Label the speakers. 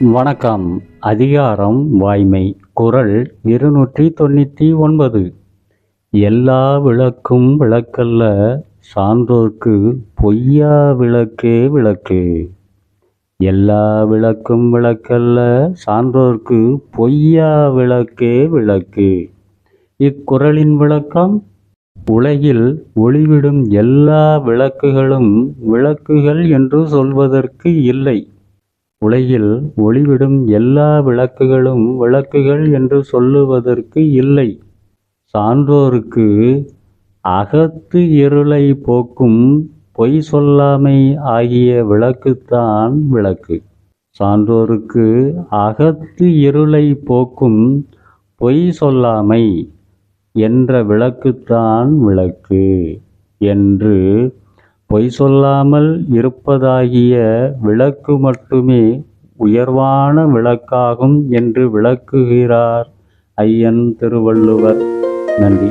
Speaker 1: வணக்கம். அதிகாரம் வாய்மை. குறள் 299. எல்லா விளக்கும் விளக்கல்ல, சான்றோர்க்கு பொய்யா விளக்கே விளக்கு. எல்லா விளக்கும் விளக்கல்ல, சான்றோர்க்கு பொய்யா விளக்கே விளக்கு. இக்குறளின் விளக்கம்: உலகில் ஒளிவிடும் எல்லா விளக்குகளும் விளக்குகள் என்று சொல்வதற்கு இல்லை. உலகில் ஒளிவிடும் எல்லா விளக்குகளும் விளக்குகள் என்று சொல்லுவதற்கு இல்லை. சான்றோருக்கு அகத்து இருளை போக்கும் பொய் சொல்லாமை ஆகிய விளக்குத்தான் விளக்கு. சான்றோருக்கு அகத்து இருளை போக்கும் பொய் சொல்லாமை என்ற விளக்குத்தான் விளக்கு என்று, பொய் சொல்லாமல் இருப்பதாகிய விளக்கு மட்டுமே உயர்வான விளக்காகும் என்று விளக்குகிறார் ஐயன் திருவள்ளுவர். நன்றி.